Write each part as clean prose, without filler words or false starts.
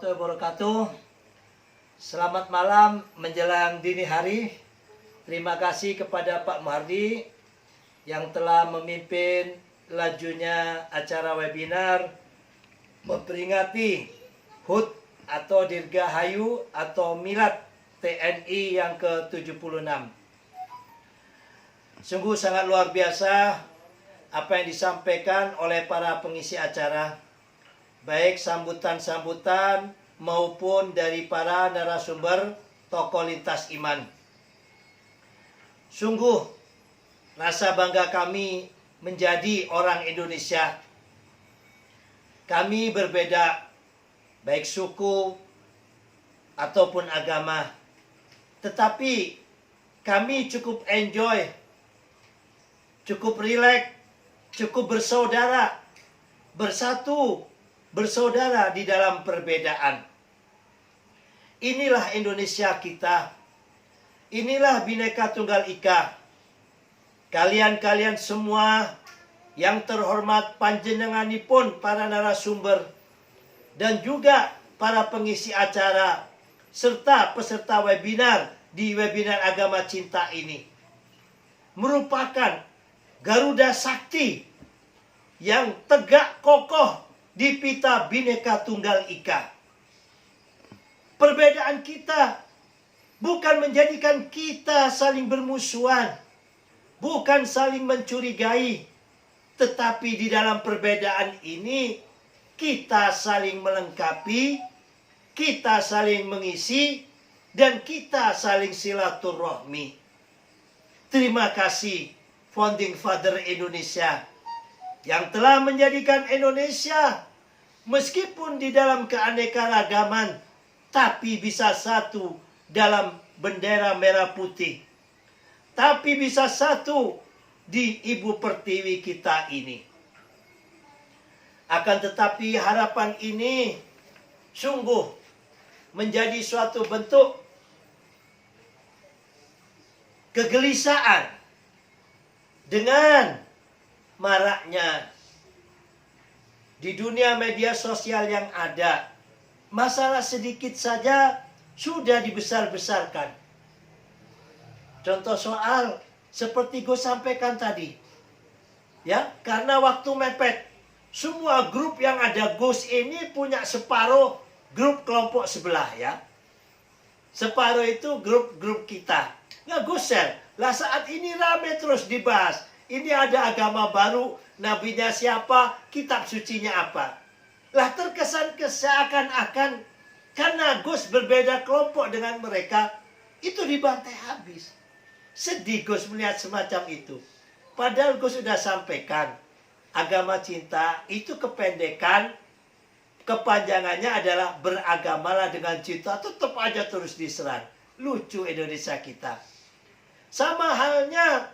warahmatullahi wabarakatuh. Selamat malam menjelang dini hari. Terima kasih kepada Pak Muhardi yang telah memimpin lajunya acara webinar memperingati HUT atau Dirgahayu atau Milad TNI yang ke-76. Sungguh sangat luar biasa apa yang disampaikan oleh para pengisi acara, baik sambutan-sambutan maupun dari para narasumber tokoh lintas iman. Sungguh rasa bangga kami menjadi orang Indonesia. Kami berbeda baik suku ataupun agama, tetapi kami cukup enjoy, cukup rileks, cukup bersaudara, bersatu, bersaudara di dalam perbedaan. Inilah Indonesia kita. Inilah Bhinneka Tunggal Ika. Kalian-kalian semua yang terhormat panjenenganipun para narasumber dan juga para pengisi acara serta peserta webinar di webinar Agama Cinta ini merupakan Garuda Sakti yang tegak kokoh di pita Bhinneka Tunggal Ika. Perbedaan kita bukan menjadikan kita saling bermusuhan, bukan saling mencurigai, tetapi di dalam perbedaan ini kita saling melengkapi, kita saling mengisi, dan kita saling silaturahmi. Terima kasih Founding Father Indonesia yang telah menjadikan Indonesia meskipun di dalam keanekaragaman tapi bisa satu dalam bendera merah putih, tapi bisa satu di Ibu Pertiwi kita ini. Akan tetapi harapan ini sungguh menjadi suatu bentuk kegelisahan dengan maraknya di dunia media sosial yang ada. Masalah sedikit saja sudah dibesar-besarkan. Contoh soal seperti gue sampaikan tadi. Ya, karena waktu mepet, semua grup yang ada Gus ini punya separuh grup kelompok sebelah ya. Separuh itu grup-grup kita. Nggak Gus share. Lah saat ini rame terus dibahas. Ini ada agama baru, nabinya siapa, kitab sucinya apa. Lah terkesan seakan-akan karena Gus berbeda kelompok dengan mereka, itu dibantai habis. Sedih Gus melihat semacam itu. Padahal Gus sudah sampaikan, agama cinta itu kependekan, kepanjangannya adalah beragamalah dengan cinta, tetap aja terus diserang. Lucu Indonesia kita. Sama halnya,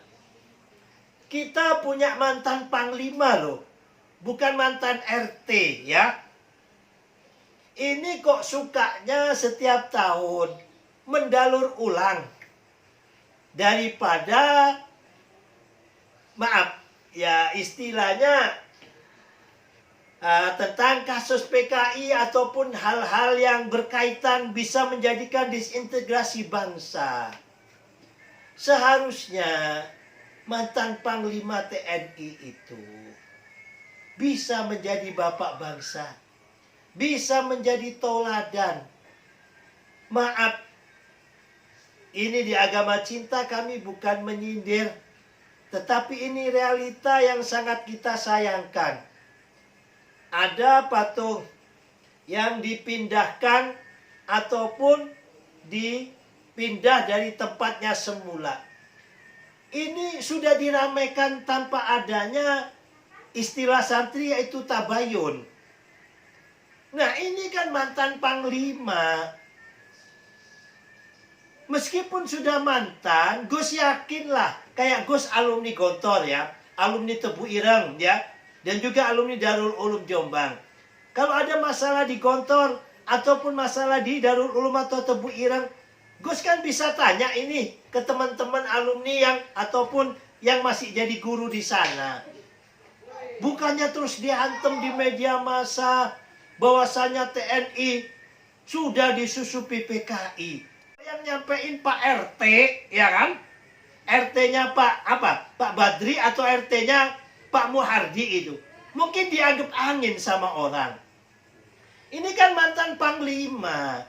kita punya mantan panglima loh. Bukan mantan RT ya. Ini kok sukanya setiap tahun mendalur ulang. Daripada, maaf, ya istilahnya tentang kasus PKI ataupun hal-hal yang berkaitan bisa menjadikan disintegrasi bangsa. Seharusnya mantan Panglima TNI itu bisa menjadi bapak bangsa, bisa menjadi tauladan. Maaf, ini di agama cinta kami bukan menyindir, tetapi ini realita yang sangat kita sayangkan. Ada patung yang dipindahkan ataupun dipindah dari tempatnya semula. Ini sudah diramaikan tanpa adanya istilah santri yaitu tabayun. Nah ini kan mantan panglima. Meskipun sudah mantan, Gus yakinlah. Kayak Gus alumni Gontor ya. Alumni Tebu Ireng ya. Dan juga alumni Darul Ulum Jombang. Kalau ada masalah di Gontor ataupun masalah di Darul Ulum atau Tebu Ireng, Gus kan bisa tanya ini ke teman-teman alumni yang ataupun yang masih jadi guru di sana. Bukannya terus dihantam di media massa bahwasanya TNI sudah disusupi PKI. Yang nyampein Pak RT, ya kan? RT-nya Pak Badri atau RT-nya Pak Muhardi itu. Mungkin dianggap angin sama orang. Ini kan mantan Panglima.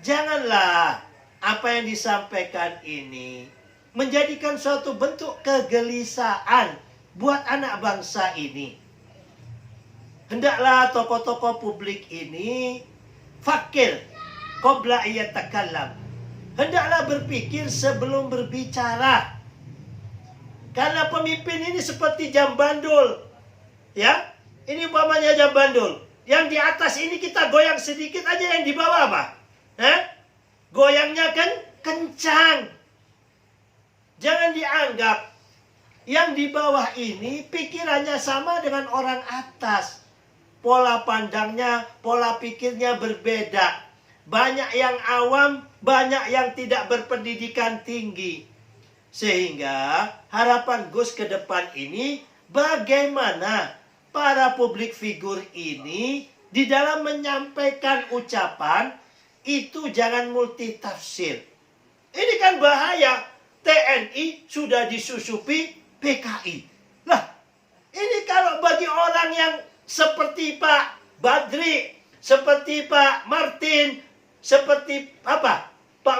Janganlah apa yang disampaikan ini menjadikan suatu bentuk kegelisahan buat anak bangsa ini. Hendaklah tokoh-tokoh publik ini fakir qabla yatakallam. Hendaklah berpikir sebelum berbicara. Karena pemimpin ini seperti jam bandul. Ya, ini umpamanya jam bandul. Yang di atas ini kita goyang sedikit aja, yang di bawah apa? Goyangnya kan kencang. Jangan dianggap yang di bawah ini pikirannya sama dengan orang atas. Pola pandangnya, pola pikirnya berbeda. Banyak yang awam, banyak yang tidak berpendidikan tinggi. Sehingga harapan Gus ke depan ini bagaimana para publik figur ini di dalam menyampaikan ucapan itu jangan multitafsir. Ini kan bahaya. TNI sudah disusupi PKI. Lah, ini kalau bagi orang yang seperti Pak Badri, seperti Pak Martin, seperti Pak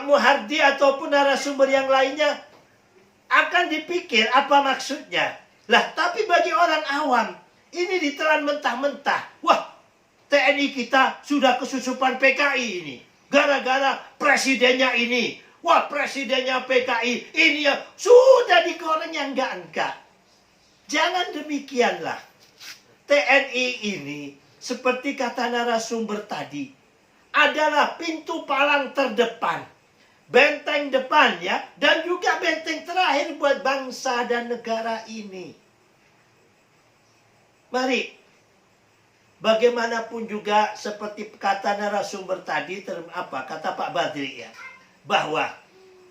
Muhardi ataupun narasumber yang lainnya, akan dipikir apa maksudnya. Lah, tapi bagi orang awam, ini ditelan mentah-mentah. Wah, TNI kita sudah kesusupan PKI ini. Gara-gara presidennya ini. Wah, presidennya PKI ini ya sudah digoreng yang enggak. Jangan demikianlah. TNI ini seperti kata narasumber tadi adalah pintu palang terdepan, benteng depan ya, dan juga benteng terakhir buat bangsa dan negara ini. Mari, bagaimanapun juga seperti kata narasumber tadi, kata Pak Badri ya, bahwa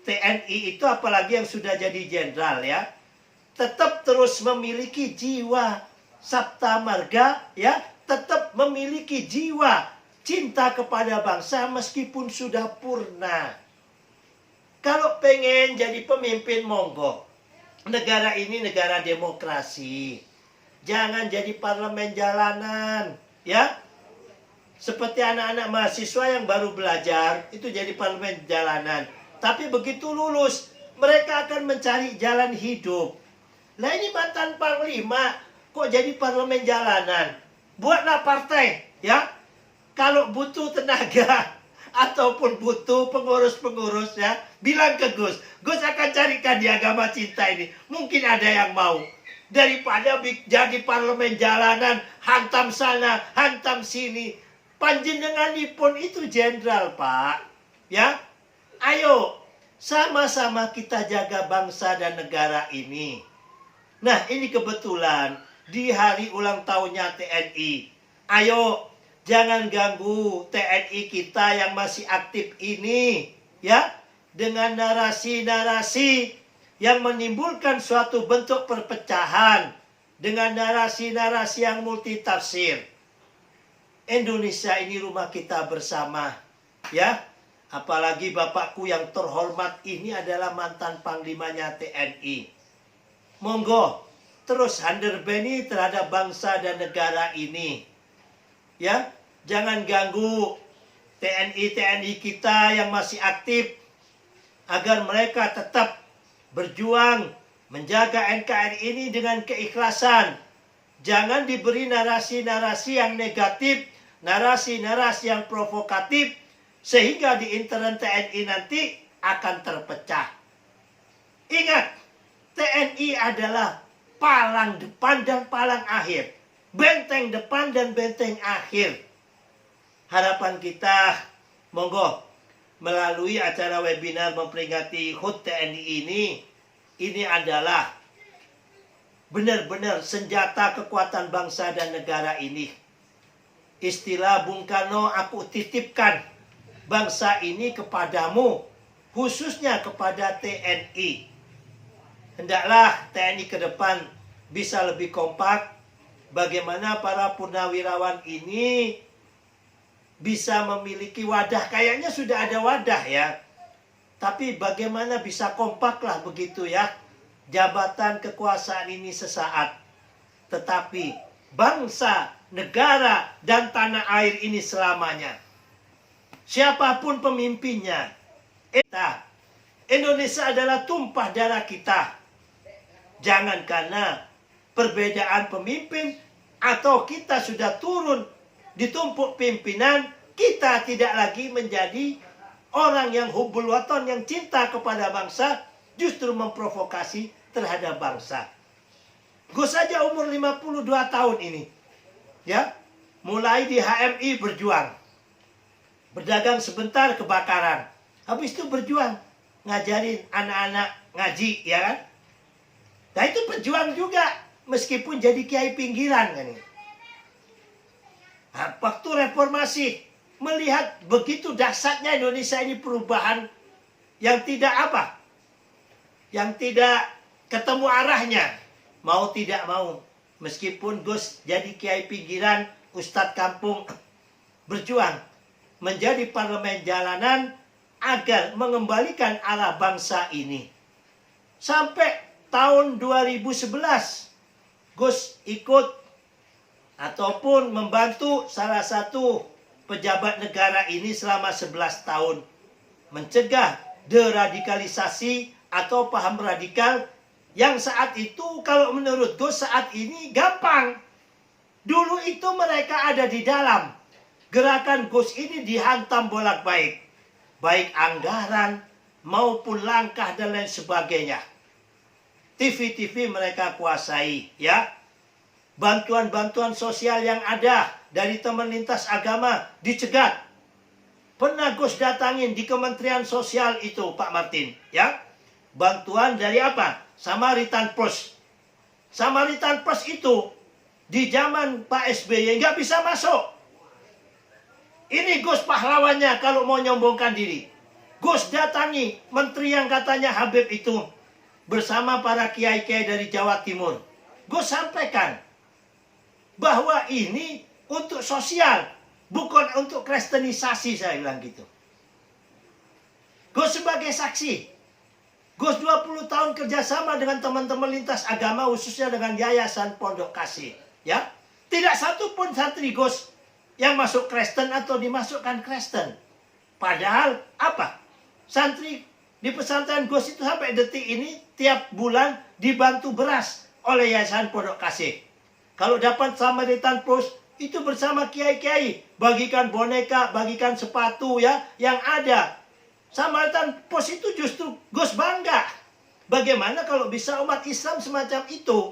TNI itu apalagi yang sudah jadi jenderal ya, tetap terus memiliki jiwa sabta marga ya, tetap memiliki jiwa cinta kepada bangsa meskipun sudah purna. Kalau pengen jadi pemimpin, monggo. Negara ini negara demokrasi. Jangan jadi parlemen jalanan ya. Seperti anak-anak mahasiswa yang baru belajar, itu jadi parlemen jalanan. Tapi begitu lulus, mereka akan mencari jalan hidup. Nah ini mantan Panglima, kok jadi parlemen jalanan? Buatlah partai, ya. Kalau butuh tenaga, ataupun butuh pengurus-pengurus, ya, bilang ke Gus. Gus akan carikan di Agama Cinta ini. Mungkin ada yang mau. Daripada jadi parlemen jalanan, hantam sana, hantam sini. Panjenenganipun itu jenderal, Pak. Ya, ayo sama-sama kita jaga bangsa dan negara ini. Nah, ini kebetulan di hari ulang tahunnya TNI. Ayo, jangan ganggu TNI kita yang masih aktif ini, ya, dengan narasi-narasi yang menimbulkan suatu bentuk perpecahan, dengan narasi-narasi yang multitafsir. Indonesia ini rumah kita bersama, ya. Apalagi bapakku yang terhormat ini adalah mantan panglimanya TNI. Monggo, terus handerbeni terhadap bangsa dan negara ini. Ya, jangan ganggu TNI kita yang masih aktif agar mereka tetap berjuang menjaga NKRI ini dengan keikhlasan. Jangan diberi narasi-narasi yang negatif, narasi-narasi yang provokatif, sehingga di intern TNI nanti akan terpecah. Ingat, TNI adalah palang depan dan palang akhir. Benteng depan dan benteng akhir. Harapan kita, monggo, melalui acara webinar memperingati HUT TNI ini adalah benar-benar senjata kekuatan bangsa dan negara ini. Istilah Bung Karno, aku titipkan bangsa ini kepadamu, khususnya kepada TNI. Hendaklah TNI ke depan bisa lebih kompak. Bagaimana para purnawirawan ini bisa memiliki wadah, kayaknya sudah ada wadah ya. Tapi bagaimana bisa kompaklah begitu ya. Jabatan kekuasaan ini sesaat, tetapi bangsa, negara, dan tanah air ini selamanya. Siapapun pemimpinnya, Indonesia adalah tumpah darah kita. Jangan karena perbedaan pemimpin atau kita sudah turun di tumpuk pimpinan, kita tidak lagi menjadi orang yang hubbul waton, yang cinta kepada bangsa, justru memprovokasi terhadap bangsa. Gus saja umur 52 tahun ini, ya, mulai di HMI berjuang, berdagang sebentar kebakaran, habis itu berjuang ngajarin anak-anak ngaji, ya kan? Nah itu pejuang juga, meskipun jadi kiai pinggiran kan ini. Nah, waktu reformasi, melihat begitu dahsyatnya Indonesia ini perubahan yang tidak apa, yang tidak ketemu arahnya, mau tidak mau, meskipun Gus jadi kiai pinggiran, ustadz kampung, berjuang menjadi parlemen jalanan agar mengembalikan arah bangsa ini. Sampai tahun 2011 Gus ikut ataupun membantu salah satu pejabat negara ini selama 11 tahun mencegah deradikalisasi atau paham radikal yang saat itu kalau menurut Gus saat ini gampang. Dulu itu mereka ada di dalam. Gerakan Gus ini dihantam bolak-balik, baik anggaran maupun langkah dan lain sebagainya. TV-TV mereka kuasai, ya. Bantuan-bantuan sosial yang ada dari teman lintas agama dicegat. Pernah Gus datangin di Kementerian Sosial itu, Pak Martin, ya. Bantuan dari apa? Samaritan Plus. Samaritan Plus itu di zaman Pak SBY nggak bisa masuk. Ini Gus pahlawannya kalau mau nyombongkan diri. Gus datangi menteri yang katanya Habib itu bersama para kiai-kiai dari Jawa Timur. Gus sampaikan bahwa ini untuk sosial, bukan untuk kristenisasi, saya bilang gitu. Gus sebagai saksi. Gus 20 tahun kerjasama dengan teman-teman lintas agama, khususnya dengan Yayasan Pondok Kasih. Ya, tidak satu pun santri Gus yang masuk Kristen atau dimasukkan Kristen. Padahal apa? Santri di pesantren Gus itu sampai detik ini tiap bulan dibantu beras oleh Yayasan Pondok Kasih. Kalau dapat Samaritan Plus itu bersama kiai-kiai, bagikan boneka, bagikan sepatu ya yang ada. Samaritan Plus itu justru Gus bangga. Bagaimana kalau bisa umat Islam semacam itu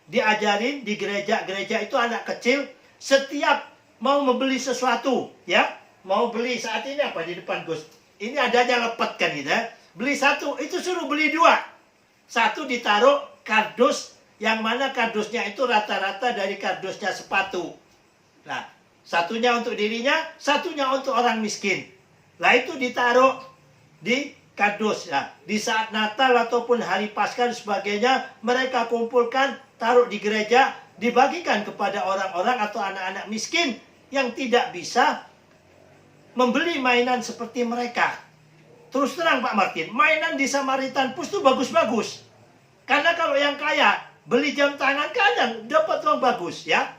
diajarin di gereja-gereja itu anak kecil setiap mau membeli sesuatu, ya, mau beli saat ini apa di depan Gus? Ini adanya lepet kan gitu ya. Beli satu, itu suruh beli dua. Satu ditaruh kardus, yang mana kardusnya itu rata-rata dari kardusnya sepatu. Nah, satunya untuk dirinya, satunya untuk orang miskin. Nah, itu ditaruh di kardus. Nah, di saat Natal ataupun hari Paskah dan sebagainya, mereka kumpulkan, taruh di gereja, dibagikan kepada orang-orang atau anak-anak miskin yang tidak bisa membeli mainan seperti mereka. Terus terang Pak Martin, mainan di Samaritan Plus itu bagus-bagus. Karena kalau yang kaya beli jam tangan kadang dapat uang bagus, ya.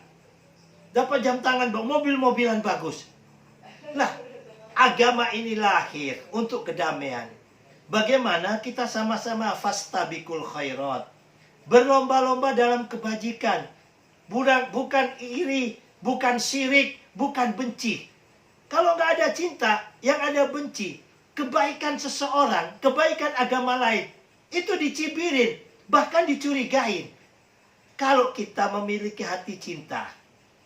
Dapat jam tangan, mobil-mobilan bagus. Nah, agama ini lahir untuk kedamaian. Bagaimana kita sama-sama fastabiqul khairat, berlomba-lomba dalam kebajikan. Bukan iri, bukan syirik, bukan benci. Kalau nggak ada cinta, yang ada benci. Kebaikan seseorang, kebaikan agama lain, itu dicibirin, bahkan dicurigain. Kalau kita memiliki hati cinta,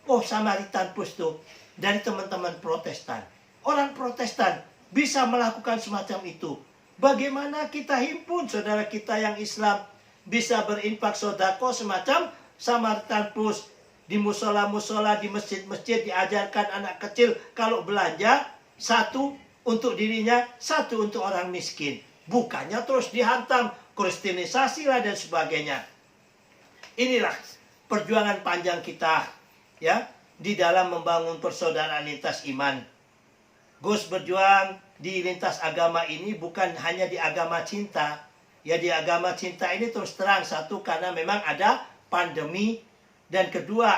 oh Samaritan Plus tuh dari teman-teman Protestan. Orang Protestan bisa melakukan semacam itu. Bagaimana kita himpun saudara kita yang Islam bisa berinfak sodako semacam Samaritan Plus. Di musola-musola, di masjid-masjid diajarkan anak kecil kalau belanja, satu untuk dirinya, satu untuk orang miskin. Bukannya terus dihantam, kristenisasi lah dan sebagainya. Inilah perjuangan panjang kita ya di dalam membangun persaudaraan lintas iman. Gus berjuang di lintas agama ini bukan hanya di agama cinta. Ya, di agama cinta ini terus terang, satu karena memang ada pandemi, dan kedua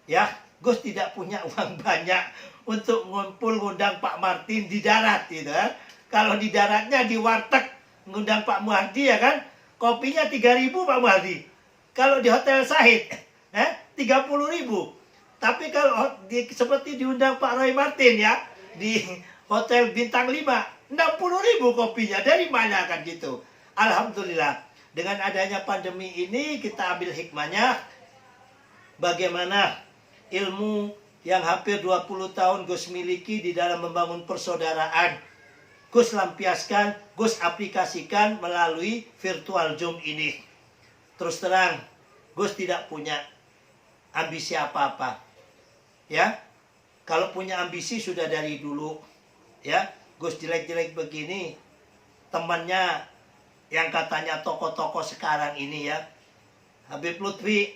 ya Gus tidak punya uang banyak untuk ngumpul ngundang Pak Martin di darat gitu kan. Kalau di daratnya di warteg ngundang Pak Muhardi ya kan, kopinya 3.000 Pak Muhardi. Kalau di Hotel Sahid 30.000. Tapi kalau seperti diundang Pak Roy Martin ya di Hotel Bintang 5, 60.000 kopinya. Dari mana kan gitu. Alhamdulillah, dengan adanya pandemi ini kita ambil hikmahnya, bagaimana ilmu yang hampir 20 tahun Gus miliki di dalam membangun persaudaraan, Gus lampiaskan, Gus aplikasikan melalui virtual Zoom ini. Terus terang, Gus tidak punya ambisi apa-apa. Ya, kalau punya ambisi sudah dari dulu. Ya, Gus jelek-jelek begini, temannya yang katanya tokoh-tokoh sekarang ini ya, Habib Lutfi,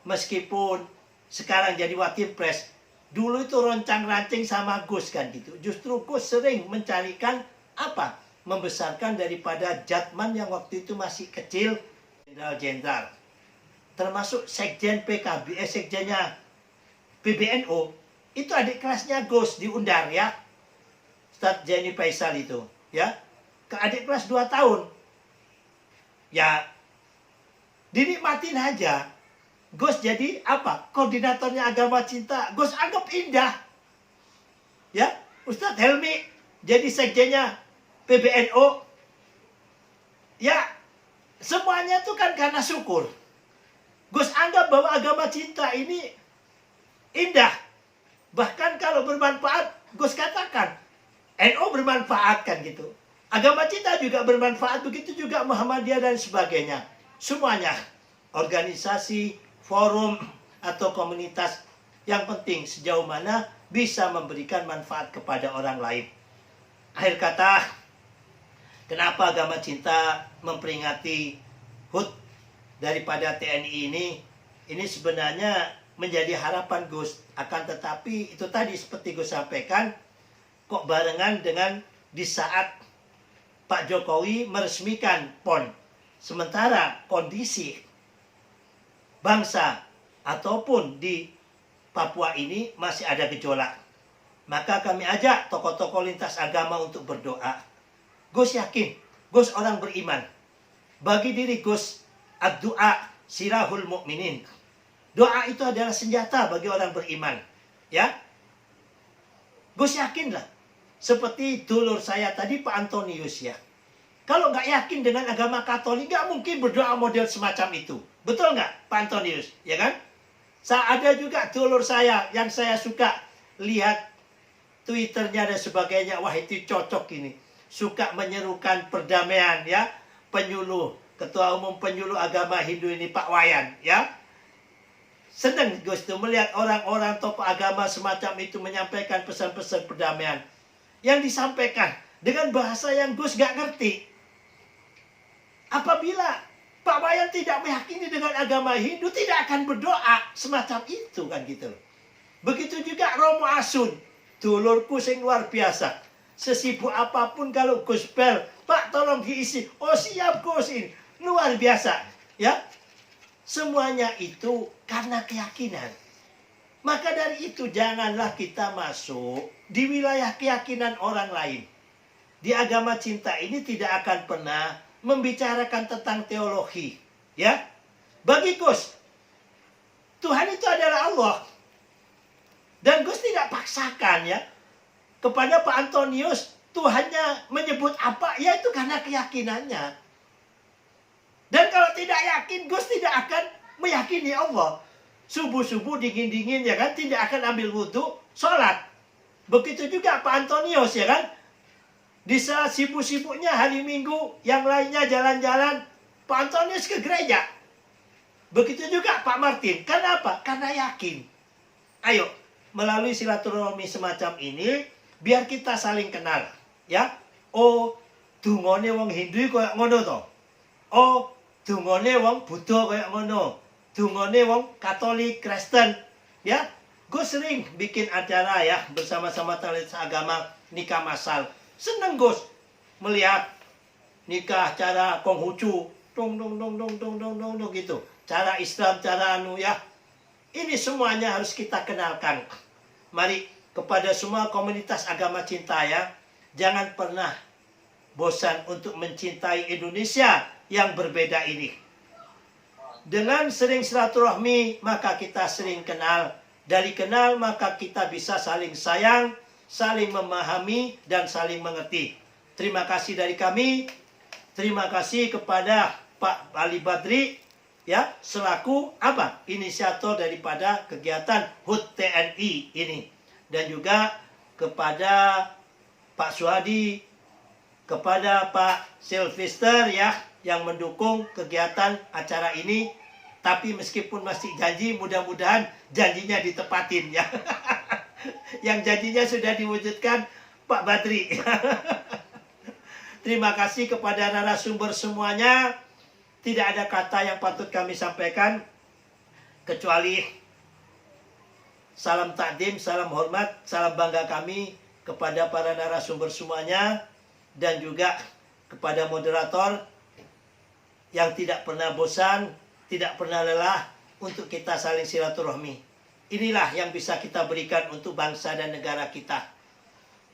meskipun sekarang jadi Wapres, dulu itu roncang-rancing sama Gus kan gitu. Justru Gus sering mencarikan apa? Membesarkan daripada Jatman yang waktu itu masih kecil, jenderal-jenderal. Termasuk sekjen PKB, sekjennya PBNU, itu adik kelasnya Gus diundang ya. Ustadz Jenny Faisal itu ya. Ke adik kelas 2 tahun. Ya, dinikmatin aja. Gus jadi apa? Koordinatornya agama cinta. Gus anggap indah. Ya, Ustadz Helmi jadi sekjennya PBNU. Ya, semuanya itu kan karena syukur. Gus anggap bahwa agama cinta ini indah. Bahkan kalau bermanfaat, Gus katakan, NU bermanfaat kan gitu. Agama cinta juga bermanfaat, begitu juga Muhammadiyah dan sebagainya. Semuanya, organisasi, forum, atau komunitas, yang penting sejauh mana bisa memberikan manfaat kepada orang lain. Akhir kata, kenapa agama cinta memperingati HUT daripada TNI ini? Ini sebenarnya menjadi harapan Gus. Akan tetapi itu tadi seperti Gus sampaikan, kok barengan dengan di saat Pak Jokowi meresmikan PON. Sementara kondisi bangsa ataupun di Papua ini masih ada gejolak. Maka kami ajak tokoh-tokoh lintas agama untuk berdoa. Gus yakin, Gus orang beriman. Bagi diri Gus, ad-du'a silahul mu'minin. Doa itu adalah senjata bagi orang beriman. Ya, Gus yakinlah. Seperti dulur saya tadi Pak Antonius ya. Kalau nggak yakin dengan agama Katolik, nggak mungkin berdoa model semacam itu. Betul nggak Pak Antonius? Ya kan? Ada juga dulur saya yang saya suka lihat Twitternya dan sebagainya. Wah, itu cocok ini. Suka menyerukan perdamaian ya. Penyuluh, Ketua Umum Penyuluh Agama Hindu ini Pak Wayan ya. Senang Gus tuh melihat orang-orang tokoh agama semacam itu menyampaikan pesan-pesan perdamaian. Yang disampaikan dengan bahasa yang Gus gak ngerti. Apabila Pak Wayan tidak meyakini dengan agama Hindu, tidak akan berdoa semacam itu kan gitu. Begitu juga Romo Asun, dulurku sing luar biasa. Sesibuk apapun kalau Gus bel, Pak tolong diisi. Oh siap Gus, ini luar biasa. Ya, semuanya itu karena keyakinan. Maka dari itu janganlah kita masuk di wilayah keyakinan orang lain. Di agama cinta ini tidak akan pernah membicarakan tentang teologi. Ya, bagi Gus, Tuhan itu adalah Allah. Dan Gus tidak paksakan ya. Kepada Pak Antonius, Tuhannya menyebut apa, ya itu karena keyakinannya. Dan kalau tidak yakin, Gus tidak akan meyakini Allah. Subuh-subuh dingin-dingin ya kan, tidak akan ambil wudhu, sholat. Begitu juga Pak Antonius ya kan. Di saat sibuk-sibuknya hari Minggu, yang lainnya jalan-jalan, Pak Antonius ke gereja. Begitu juga Pak Martin. Kenapa? Karena yakin. Ayo, melalui silaturahmi semacam ini, biar kita saling kenal. Ya, oh, dungone wong Hindu kayak ngono to. Oh, dungone wong Buddha kayak ngono. Dungone wong Katolik, Kristen. Ya, gue sering bikin acara ya bersama-sama lintas agama nikah massal. Seneng Gus melihat nikah cara Konghucu, dong dong dong dong dong dong dong dong gitu. Cara Islam, cara anu ya. Ini semuanya harus kita kenalkan. Mari kepada semua komunitas agama cinta ya, jangan pernah bosan untuk mencintai Indonesia yang berbeda ini. Dengan sering silaturahmi, maka kita sering kenal. Dari kenal, maka kita bisa saling sayang, saling memahami, dan saling mengerti. Terima kasih dari kami. Terima kasih kepada Pak Ali Badri, ya, selaku apa? Inisiator daripada kegiatan HUT TNI ini. Dan juga kepada Pak Suhadi, kepada Pak Sylvester ya, yang mendukung kegiatan acara ini. Tapi meskipun masih janji, mudah-mudahan janjinya ditepatin ya. Yang janjinya sudah diwujudkan Pak Badri. Terima kasih kepada narasumber semuanya. Tidak ada kata yang patut kami sampaikan kecuali salam takdim, salam hormat, salam bangga kami kepada para narasumber semuanya, dan juga kepada moderator yang tidak pernah bosan, tidak pernah lelah untuk kita saling silaturahmi. Inilah yang bisa kita berikan untuk bangsa dan negara kita.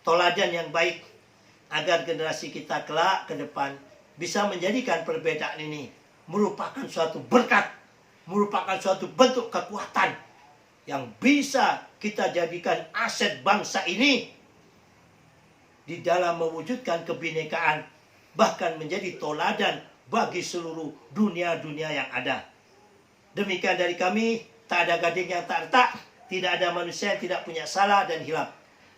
Toladan yang baik agar generasi kita kelak ke depan bisa menjadikan perbedaan ini merupakan suatu berkat, merupakan suatu bentuk kekuatan yang bisa kita jadikan aset bangsa ini di dalam mewujudkan kebinekaan, bahkan menjadi toladan bagi seluruh dunia-dunia yang ada. Demikian dari kami, tak ada gading yang tak retak, tidak ada manusia yang tidak punya salah dan hilaf.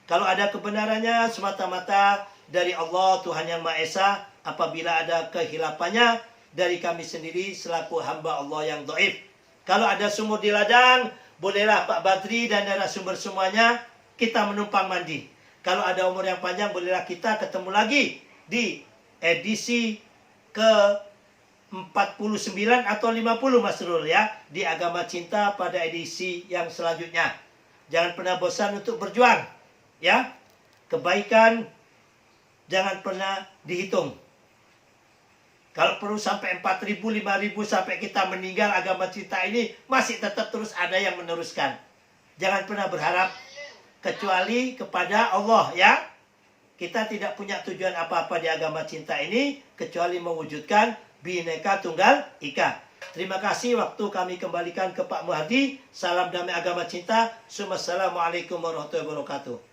Kalau ada kebenarannya semata-mata dari Allah Tuhan Yang Maha Esa, apabila ada kehilafannya dari kami sendiri selaku hamba Allah yang dhaif. Kalau ada sumur di ladang, bolehlah Pak Badri dan narasumber semuanya kita menumpang mandi. Kalau ada umur yang panjang, bolehlah kita ketemu lagi di edisi ke 49 atau 50 Mas Rul ya, di Agama Cinta pada edisi yang selanjutnya. Jangan pernah bosan untuk berjuang ya. Kebaikan jangan pernah dihitung. Kalau perlu sampai 4.000, 5.000 sampai kita meninggal, Agama Cinta ini masih tetap terus ada yang meneruskan. Jangan pernah berharap kecuali kepada Allah ya. Kita tidak punya tujuan apa-apa di Agama Cinta ini kecuali mewujudkan Bhinneka Tunggal Ika. Terima kasih, waktu kami kembalikan ke Pak Muhadi. Salam damai Agama Cinta. Assalamualaikum warahmatullahi wabarakatuh.